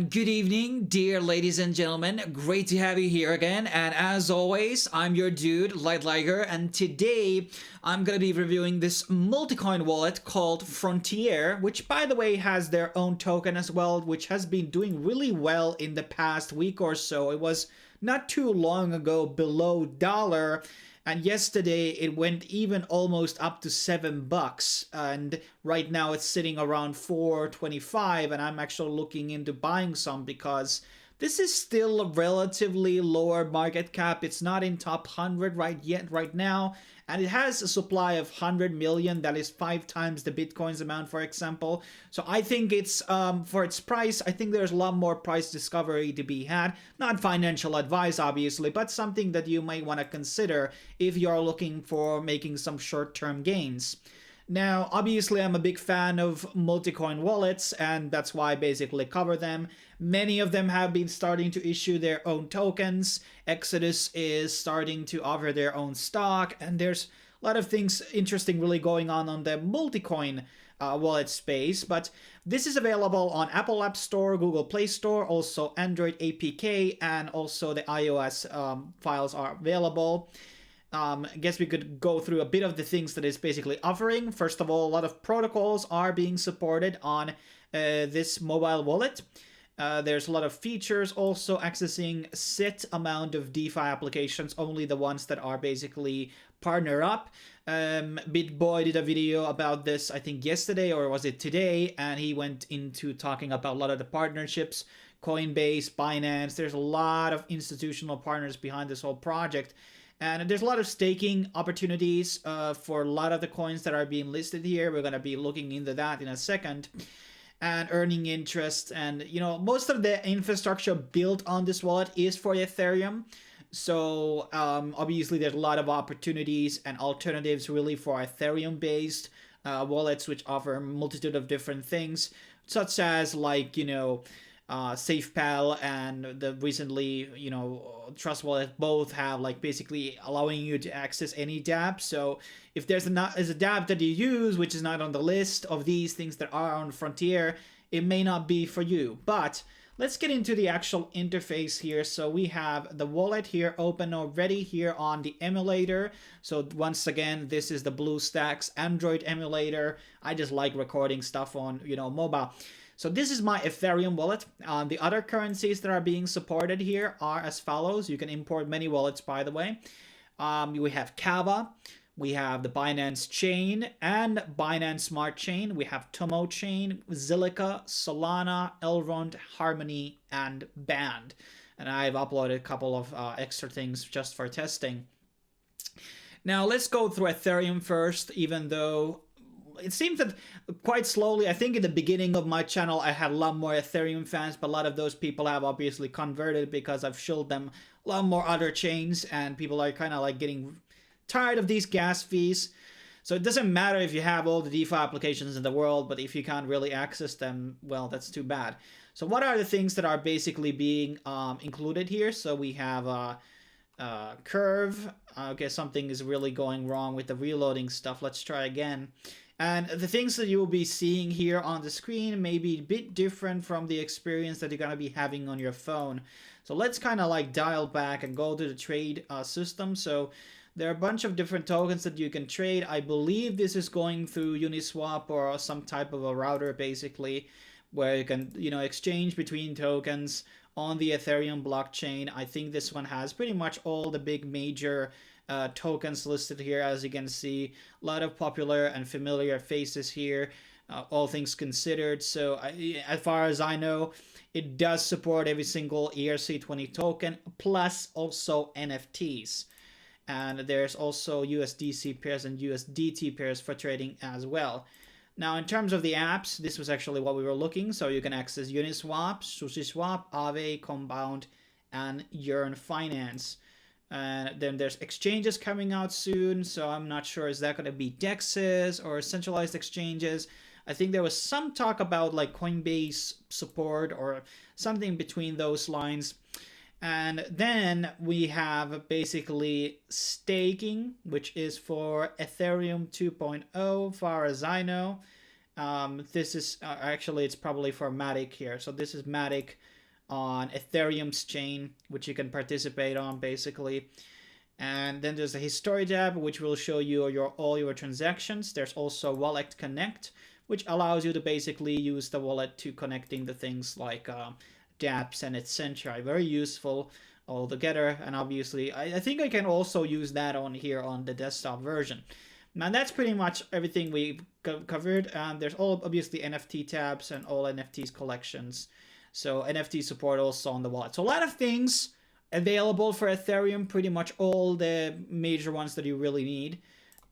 And good evening, dear ladies and gentlemen. Great to have you here again. And as always, I'm your dude, Light Liger, and today I'm gonna be reviewing this multi-coin wallet called Frontier, which by the way has their own token as well, which has been doing really well in the past week or so. It was not too long ago below $1. And yesterday it went even almost up to $7, and right now it's sitting around 4.25, and I'm actually looking into buying some because this is still a relatively lower market cap. It's not in top 100 right now, and it has a supply of 100 million. That is 5 times the Bitcoin's amount, for example. So I think it's for its price, I think there's a lot more price discovery to be had. Not financial advice, obviously, but something that you might want to consider if you're looking for making some short-term gains. Now, obviously, I'm a big fan of multi-coin wallets, and that's why I basically cover them. Many of them have been starting to issue their own tokens. Exodus is starting to offer their own stock, and there's a lot of things interesting really going on the multi-coin wallet space. But this is available on Apple App Store, Google Play Store, also Android APK, and also the iOS files are available. I guess we could go through a bit of the things that it's basically offering. First of all, a lot of protocols are being supported on this mobile wallet. There's a lot of features also accessing set amount of DeFi applications, only the ones that are basically partner up. BitBoy did a video about this, I think yesterday, or was it today, and he went into talking about a lot of the partnerships. Coinbase, Binance, there's a lot of institutional partners behind this whole project. And there's a lot of staking opportunities for a lot of the coins that are being listed here. We're going to be looking into that in a second. And earning interest. And, you know, most of the infrastructure built on this wallet is for Ethereum. So, obviously, there's a lot of opportunities and alternatives really for Ethereum-based wallets, which offer a multitude of different things, such as, like, you know, SafePal and the recently, you know, Trust Wallet both have like basically allowing you to access any dApp. So if there's a dApp that you use which is not on the list of these things that are on Frontier, it may not be for you. But let's get into the actual interface here. So we have the wallet here open already here on the emulator. So once again, this is the BlueStacks Android emulator. I just like recording stuff on, you know, mobile. So this is my Ethereum wallet. The other currencies that are being supported here are as follows. You can import many wallets, by the way. We have KAVA, we have the Binance Chain and Binance Smart Chain. We have Tommo Chain, zilliqa, Solana, Elrond, Harmony, and Band. And I've uploaded a couple of extra things just for testing. Now let's go through Ethereum first, even though it seems that quite slowly, I think in the beginning of my channel, I had a lot more Ethereum fans, but a lot of those people have obviously converted because I've showed them a lot more other chains, and people are kind of like getting tired of these gas fees. So it doesn't matter if you have all the DeFi applications in the world, but if you can't really access them, well, that's too bad. So what are the things that are basically being included here? So we have Curve. Okay, something is really going wrong with the reloading stuff. Let's try again. And the things that you will be seeing here on the screen may be a bit different from the experience that you're going to be having on your phone. So let's kind of like dial back and go to the trade system. So there are a bunch of different tokens that you can trade. I believe this is going through Uniswap or some type of a router, basically, where you can, you know, exchange between tokens on the Ethereum blockchain. I think this one has pretty much all the big major tokens listed here. As you can see, a lot of popular and familiar faces here, all things considered. So as far as I know, it does support every single ERC20 token, plus also NFTs. And there's also USDC pairs and USDT pairs for trading as well. Now, in terms of the apps, this was actually what we were looking. So you can access Uniswap, SushiSwap, Aave, Compound, and Yearn Finance. And then there's exchanges coming out soon, so I'm not sure, is that going to be DEXs or centralized exchanges? I think there was some talk about like Coinbase support or something between those lines. And then we have basically staking, which is for Ethereum 2.0, far as I know. This is actually, it's probably for Matic here. So this is Matic on Ethereum's chain, which you can participate on basically. And then there's the history tab, which will show you all your transactions. There's also Wallet Connect, which allows you to basically use the wallet to connecting the things like dApps and etc. Very useful altogether. And obviously, I think I can also use that on here on the desktop version. Now that's pretty much everything we've covered. There's all obviously NFT tabs and all NFTs collections. So Nft support also on the wallet. So a lot of things available for Ethereum, pretty much all the major ones that you really need.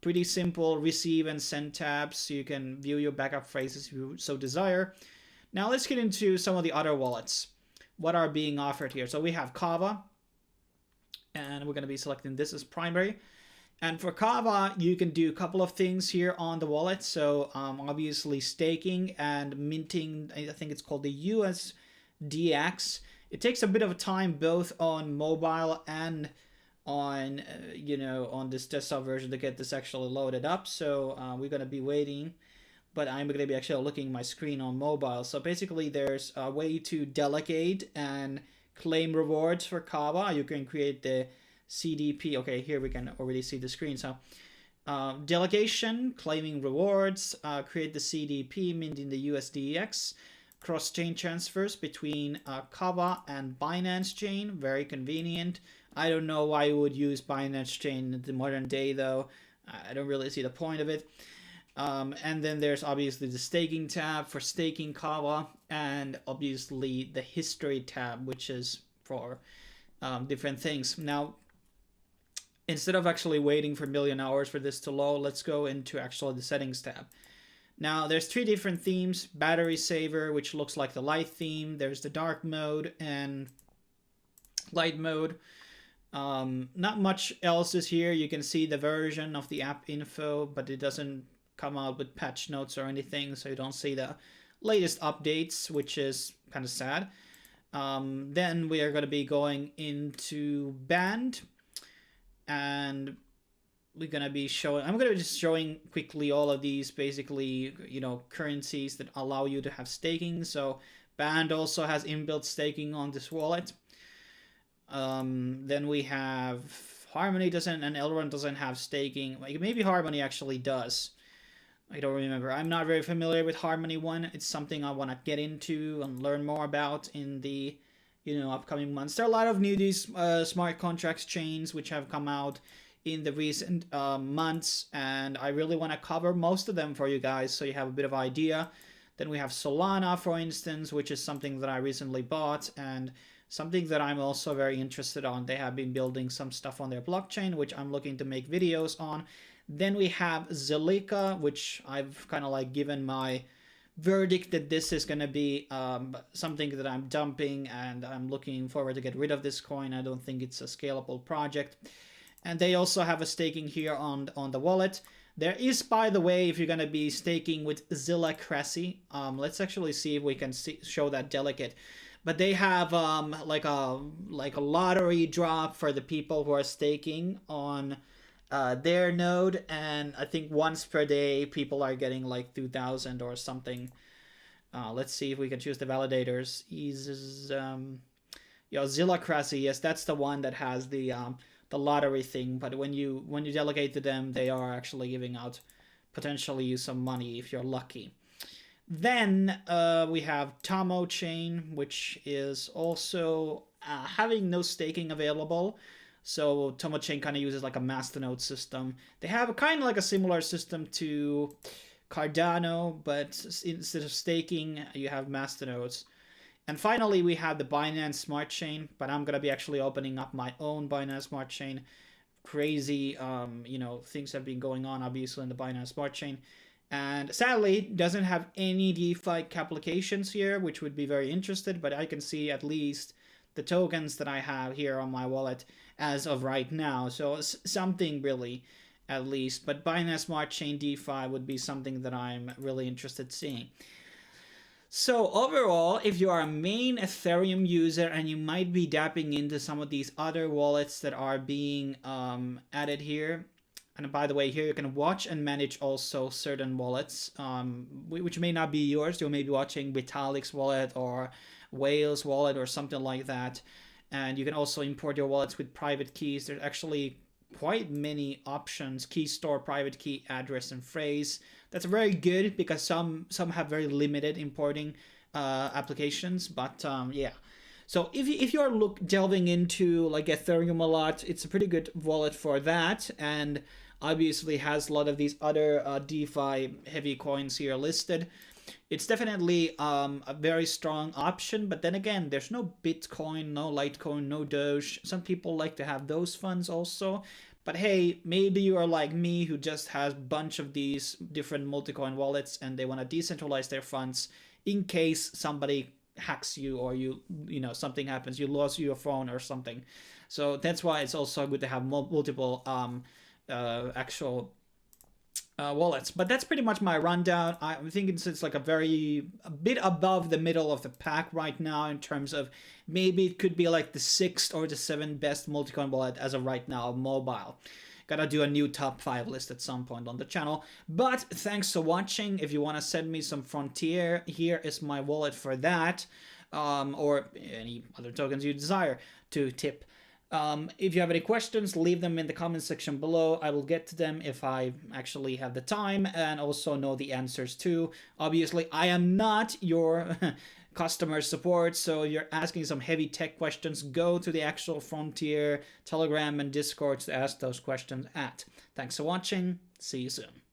Pretty simple receive and send tabs, so you can view your backup phrases if you so desire. Now let's get into some of the other wallets. What are being offered here? So we have KAVA, and we're going to be selecting this as primary. And for KAVA, you can do a couple of things here on the wallet. So obviously staking and minting, I think it's called the USDX. It takes a bit of time both on mobile and on, on this desktop version to get this actually loaded up. So we're going to be waiting, but I'm going to be actually looking at my screen on mobile. So basically there's a way to delegate and claim rewards for KAVA. You can create the CDP. Okay, here we can already see the screen. So delegation, claiming rewards, create the CDP, minting the USDX, cross-chain transfers between KAVA and Binance Chain, very convenient. I don't know why you would use Binance Chain in the modern day though. I don't really see the point of it. And then there's obviously the staking tab for staking KAVA, and obviously the history tab, which is for different things. Now, instead of actually waiting for a million hours for this to load, let's go into actually the settings tab. Now, there's three different themes. Battery saver, which looks like the light theme. There's the dark mode and light mode. Not much else is here. You can see the version of the app info, but it doesn't come out with patch notes or anything, so you don't see the latest updates, which is kind of sad. Then we are going to be going into band, and we're going to be showing, I'm going to be just showing quickly all of these basically, currencies that allow you to have staking. So Band also has inbuilt staking on this wallet. Then we have Harmony doesn't, and Elrond doesn't have staking. Like maybe Harmony actually does. I don't remember. I'm not very familiar with Harmony 1. It's something I want to get into and learn more about in the, upcoming months. There are a lot of new smart contracts chains which have come out in the recent months, and I really want to cover most of them for you guys so you have a bit of idea. Then we have Solana, for instance, which is something that I recently bought and something that I'm also very interested on. They have been building some stuff on their blockchain, which I'm looking to make videos on. Then we have zilliqa, which I've kind of like given my verdict that this is going to be something that I'm dumping, and I'm looking forward to get rid of this coin. I don't think it's a scalable project. And they also have a staking here on the wallet. There is, by the way, if you're going to be staking with zilliqa, let's actually see if we can show that delegate. But they have like a lottery drop for the people who are staking on their node, and I think once per day people are getting like 2,000 or something. Let's see if we can choose the validators. Zilliqa, yes, that's the one that has the lottery thing. But when you delegate to them, they are actually giving out potentially some money if you're lucky. Then we have Tommo Chain, which is also having no staking available. So Tommo Chain kind of uses like a masternode system. They have kind of like a similar system to Cardano, but instead of staking, you have masternodes. And finally, we have the Binance Smart Chain, but I'm going to be actually opening up my own Binance Smart Chain. Crazy, things have been going on, obviously, in the Binance Smart Chain. And sadly, doesn't have any DeFi applications here, which would be very interested, but I can see at least the tokens that I have here on my wallet as of right now. So something really, at least. But Binance Smart Chain DeFi would be something that I'm really interested in seeing. So overall, if you are a main Ethereum user and you might be dapping into some of these other wallets that are being added here, and by the way, here you can watch and manage also certain wallets, which may not be yours. You may be watching Vitalik's wallet or Whales wallet or something like that. And you can also import your wallets with private keys. There's actually quite many options: key store, private key, address, and phrase. That's very good because some have very limited importing applications, but yeah. So if you're delving into like Ethereum a lot, it's a pretty good wallet for that, and obviously has a lot of these other DeFi heavy coins here listed. It's definitely a very strong option, but then again, there's no Bitcoin, no Litecoin, no Doge. Some people like to have those funds also. But hey, maybe you are like me who just has a bunch of these different multi-coin wallets and they want to decentralize their funds in case somebody hacks you or you know, something happens, you lost your phone or something. So that's why it's also good to have multiple actual wallets. But that's pretty much my rundown. I'm thinking it's like a bit above the middle of the pack right now in terms of maybe it could be like the 6th or the 7th best multi-coin wallet as of right now, mobile. Gotta do a new top 5 list at some point on the channel. But thanks for watching. If you want to send me some Frontier, here is my wallet for that. Or any other tokens you desire to tip. If you have any questions, leave them in the comment section below. I will get to them if I actually have the time and also know the answers too. Obviously, I am not your customer support, so if you're asking some heavy tech questions, go to the actual Frontier Telegram and Discord to ask those questions at. Thanks for watching. See you soon.